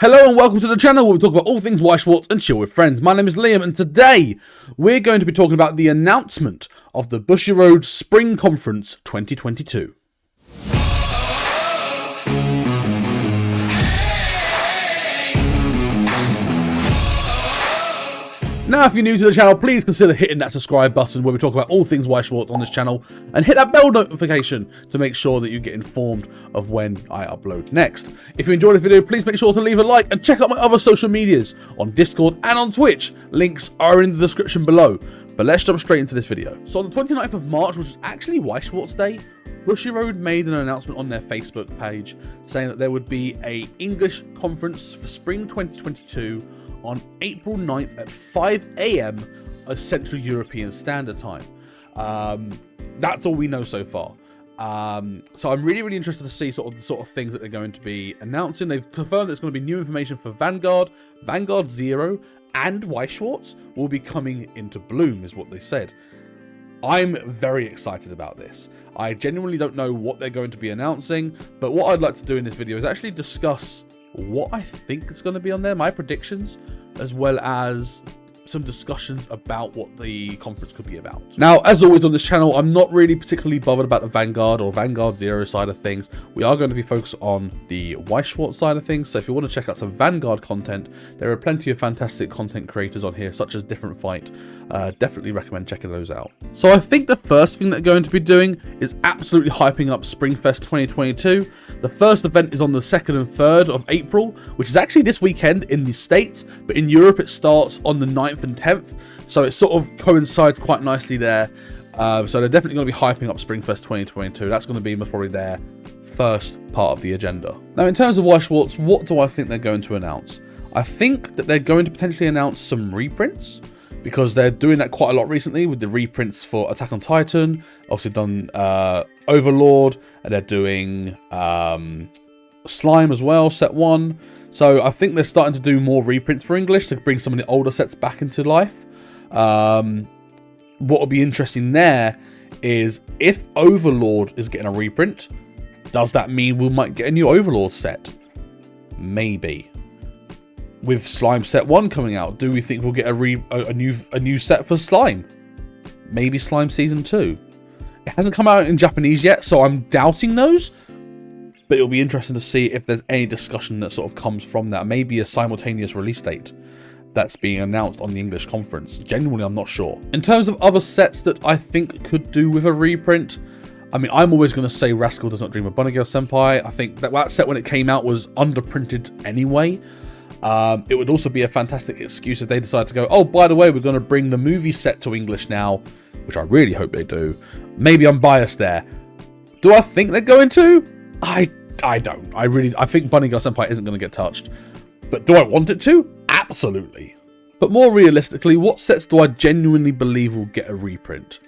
Hello and welcome to the channel where we talk about all things Weiss and chill with friends. My name is Liam and today we're going to be talking about the announcement of the Bushiroad Spring Conference 2022. Now, if you're new to the channel, please consider hitting that subscribe button where we talk about all things Weiss on this channel, and hit that bell notification to make sure that you get informed of when I upload next. If you enjoyed the video, please make sure to leave a like and check out my other social medias on Discord and on Twitch. Links are in the description below. But let's jump straight into this video. So on the 29th of March, which is actually Weiss Day, Bushiroad made an announcement on their Facebook page saying that there would be an English conference for Spring 2022 on April 9th at 5 AM Central European Standard Time. That's all we know so far. So I'm really interested to see the sort of things that they're going to be announcing. They've confirmed there's going to be new information for Vanguard, Vanguard Zero, and Weiss will be coming into bloom, is what they said. I'm very excited about this. I genuinely don't know what they're going to be announcing, but what I'd like to do in this video is actually discuss what I think is going to be on there, my predictions, as well as some discussions about what the conference could be about. Now, as always on this channel, I'm not really particularly bothered about the Vanguard or Vanguard Zero side of things. We are going to be focused on the Weiss side of things, so if you want to check out some Vanguard content, there are plenty of fantastic content creators on here, such as Different Fight. Definitely recommend checking those out. So I think the first thing they're going to be doing is absolutely hyping up Springfest 2022. The first event is on the 2nd and 3rd of April, which is actually this weekend in the States, but in Europe it starts on the 9th and 10th, so it sort of coincides quite nicely there. So they're definitely going to be hyping up Springfest 2022. That's going to be most probably their first part of the agenda. Now, in terms of Weiss, what do I think they're going to announce? I think that they're going to potentially announce some reprints, because they're doing that quite a lot recently with the reprints for Attack on Titan, obviously done Overlord, and they're doing Slime as well, set 1. So I think they're starting to do more reprints for English to bring some of the older sets back into life. What will be interesting there is if Overlord is getting a reprint, does that mean we might get a new Overlord set? Maybe. With Slime set 1 coming out, do we think we'll get a new set for Slime? Maybe Slime season 2. It hasn't come out in Japanese yet, so I'm doubting those. But it'll be interesting to see if there's any discussion that sort of comes from that. Maybe a simultaneous release date that's being announced on the English conference. Genuinely, I'm not sure. In terms of other sets that I think could do with a reprint, I mean, I'm always going to say Rascal Does Not Dream of Bunny Girl Senpai. I think that set when it came out was underprinted anyway. It would also be a fantastic excuse if they decide to go, oh, by the way, we're going to bring the movie set to English now, which I really hope they do. Maybe I'm biased there. Do I think they're going to? I don't. I think Bunny Girl Senpai isn't going to get touched. But do I want it to? Absolutely. But more realistically, what sets do I genuinely believe will get a reprint?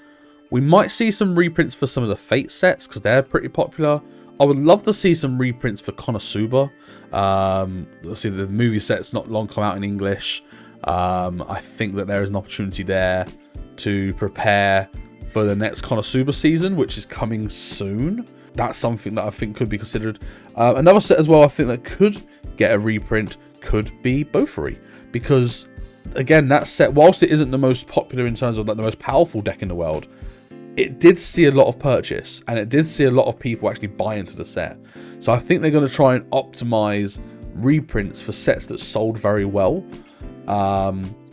We might see some reprints for some of the Fate sets, because they're pretty popular. I would love to see some reprints for Konosuba. Obviously, the movie set's not long come out in English. I think that there is an opportunity there to prepare for the next Konosuba season, which is coming soon. That's something that I think could be considered. Another set as well I think that could get a reprint could be Bofuri, because again, that set, whilst it isn't the most popular in terms of like the most powerful deck in the world, it did see a lot of purchase, and it did see a lot of people actually buy into the set. So I think they're going to try and optimize reprints for sets that sold very well,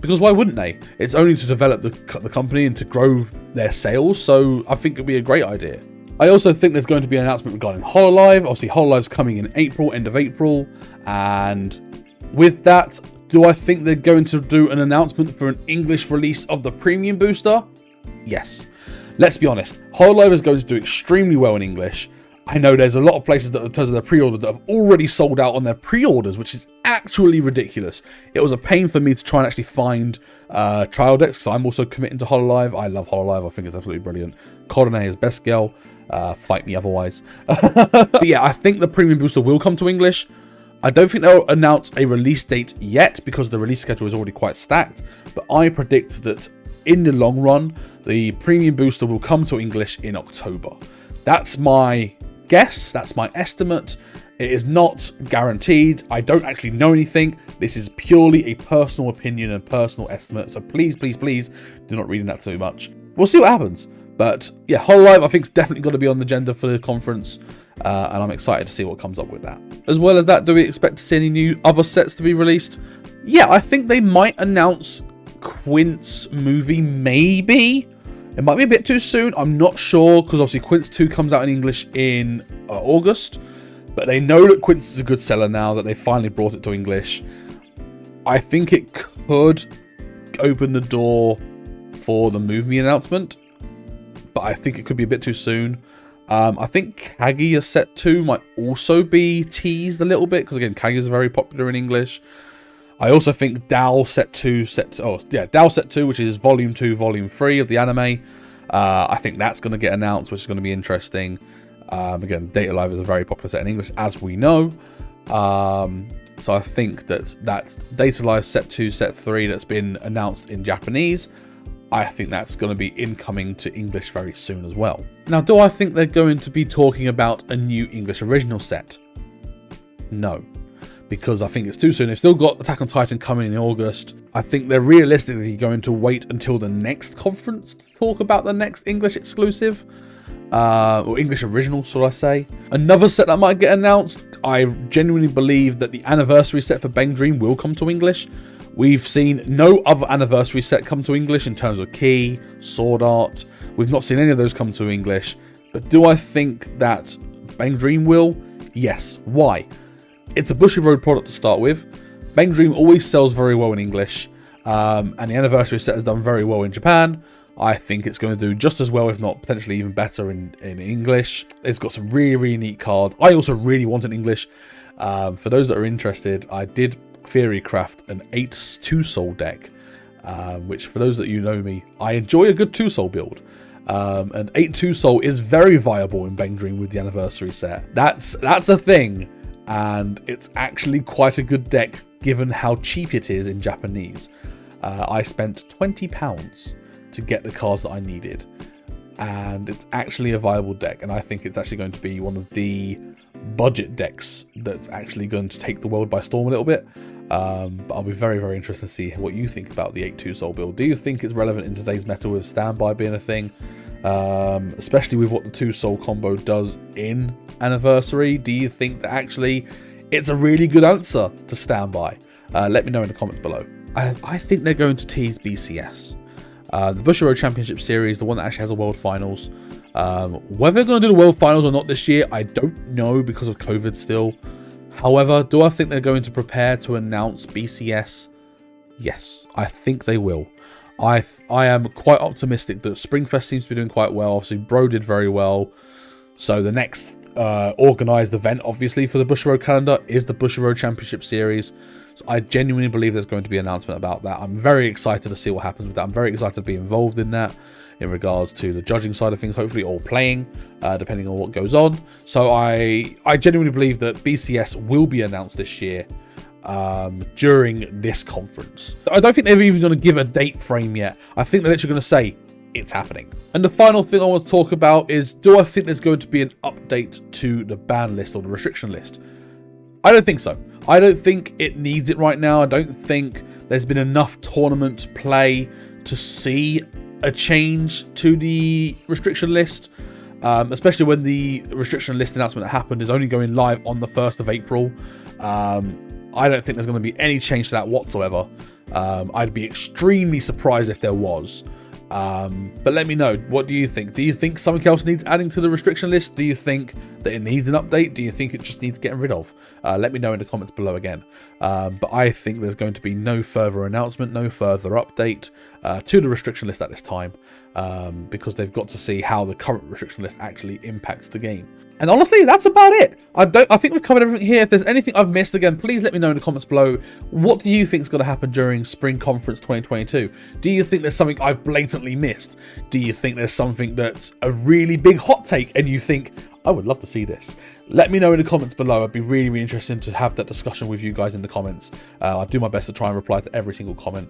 because why wouldn't they? It's only to develop the company and to grow their sales, so I think it'd be a great idea. I also think there's going to be an announcement regarding Hololive. Obviously, Hololive's coming in April, end of April. And with that, do I think they're going to do an announcement for an English release of the premium booster? Yes. Let's be honest. Hololive is going to do extremely well in English. I know there's a lot of places that, in terms of their pre-order, that have already sold out on their pre-orders, which is actually ridiculous. It was a pain for me to try and actually find trial decks, because I'm also committing to Hololive. I love Hololive. I think it's absolutely brilliant. Cordone is best girl. Fight me otherwise. But yeah, I think the premium booster will come to English. I don't think they'll announce a release date yet, because the release schedule is already quite stacked. But I predict that in the long run, the premium booster will come to English in October. That's my guess. That's my estimate. It is not guaranteed. I don't actually know anything. This is purely a personal opinion and personal estimate. So please, please, please do not read that too much. We'll see what happens. But yeah, Hololive I think is definitely going to be on the agenda for the conference. And I'm excited to see what comes up with that. As well as that, do we expect to see any new other sets to be released? Yeah, I think they might announce Quint's movie, maybe. It might be a bit too soon. I'm not sure, because obviously Quint's 2 comes out in English in August. But they know that Quint's is a good seller now, that they finally brought it to English. I think it could open the door for the movie announcement, but I think it could be a bit too soon. I think Kaguya Set 2 might also be teased a little bit, because again, Kaguya is very popular in English. I also think DAO Set 2, DAO Set 2, which is Volume 2, Volume 3 of the anime. I think that's going to get announced, which is going to be interesting. Again, Data Live is a very popular set in English, as we know. So I think that Data Live Set 2, Set 3 that's been announced in Japanese, I think that's going to be incoming to English very soon as well. Now, do I think they're going to be talking about a new English original set? No, because I think it's too soon. They've still got Attack on Titan coming in August. I think they're realistically going to wait until the next conference to talk about the next English exclusive. Or English original, should I say. Another set that might get announced, I genuinely believe that the anniversary set for Bang Dream will come to English. We've seen no other anniversary set come to English in terms of Key, Sword Art. We've not seen any of those come to English. But do I think that Bang Dream will? Yes. Why? It's a Bushiroad product to start with. Bang Dream always sells very well in English. And the anniversary set has done very well in Japan. I think it's going to do just as well, if not potentially even better in English. It's got some really, really neat cards. I also really want an English. For those that are interested, I did theory craft an 8 2-soul deck, which for those that you know me, I enjoy a good 2-soul build. And 8 2-soul is very viable in Bang Dream with the anniversary set. That's a thing, and it's actually quite a good deck given how cheap it is in Japanese. I spent £20 to get the cards that I needed, and it's actually a viable deck, and I think it's actually going to be one of the budget decks that's actually going to take the world by storm a little bit. But I'll be very, very interested to see what you think about the 8 2-soul build. Do you think it's relevant in today's meta with standby being a thing, especially with what the 2-soul combo does in anniversary? Do you think that actually it's a really good answer to standby? Let me know in the comments below. I think they're going to tease BCS. The Bushiroad Championship Series, the one that actually has a World Finals. Whether they're going to do the World Finals or not this year, I don't know because of COVID still. However, do I think they're going to prepare to announce BCS? Yes, I think they will. I am quite optimistic that Springfest seems to be doing quite well. Obviously, Bro did very well. So the next organised event, obviously, for the Bushiroad calendar is the Bushiroad Championship Series. So I genuinely believe there's going to be an announcement about that. I'm very excited to see what happens with that. I'm very excited to be involved in that in regards to the judging side of things, hopefully, or playing, depending on what goes on. So I genuinely believe that BCS will be announced this year during this conference. I don't think they're even going to give a date frame yet. I think they're literally going to say it's happening. And the final thing I want to talk about is, do I think there's going to be an update to the ban list or the restriction list? I don't think so. I don't think it needs it right now. I don't think there's been enough tournament play to see a change to the restriction list, especially when the restriction list announcement that happened is only going live on the 1st of April. I don't think there's going to be any change to that whatsoever. I'd be extremely surprised if there was. But let me know, what do you think? Do you think something else needs adding to the restriction list? Do you think that it needs an update? Do you think it just needs getting rid of? Let me know in the comments below again. But I think there's going to be no further announcement, no further update to the restriction list at this time, because they've got to see how the current restriction list actually impacts the game. And honestly, that's about it. I think we've covered everything here. If there's anything I've missed, again, please let me know in the comments below. What do you think is going to happen during Spring Conference 2022? Do you think there's something I've blatantly missed? Do you think there's something that's a really big hot take and you think, I would love to see this? Let me know in the comments below. I'd be really, really interested to have that discussion with you guys in the comments. I'll do my best to try and reply to every single comment.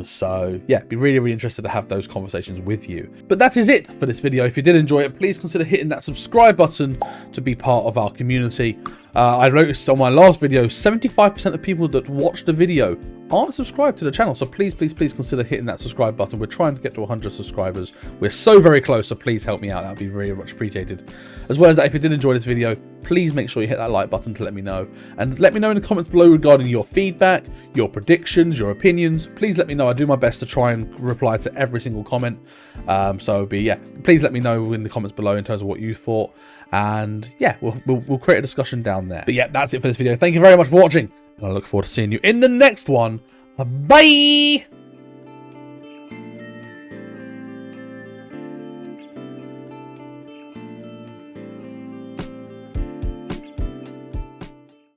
So yeah, be really, really interested to have those conversations with you. But that is it for this video. If you did enjoy it, please consider hitting that subscribe button to be part of our community. I noticed on my last video, 75% of people that watch the video aren't subscribed to the channel. So please, please, please consider hitting that subscribe button. We're trying to get to 100 subscribers. We're so very close, so please help me out. That would be very much appreciated. As well as that, if you did enjoy this video, please make sure you hit that like button to let me know. And let me know in the comments below regarding your feedback, your predictions, your opinions. Please let me know. I do my best to try and reply to every single comment. Please let me know in the comments below in terms of what you thought. And yeah, we'll create a discussion down there. But yeah, that's it for this video. Thank you very much for watching. And I look forward to seeing you in the next one. Bye!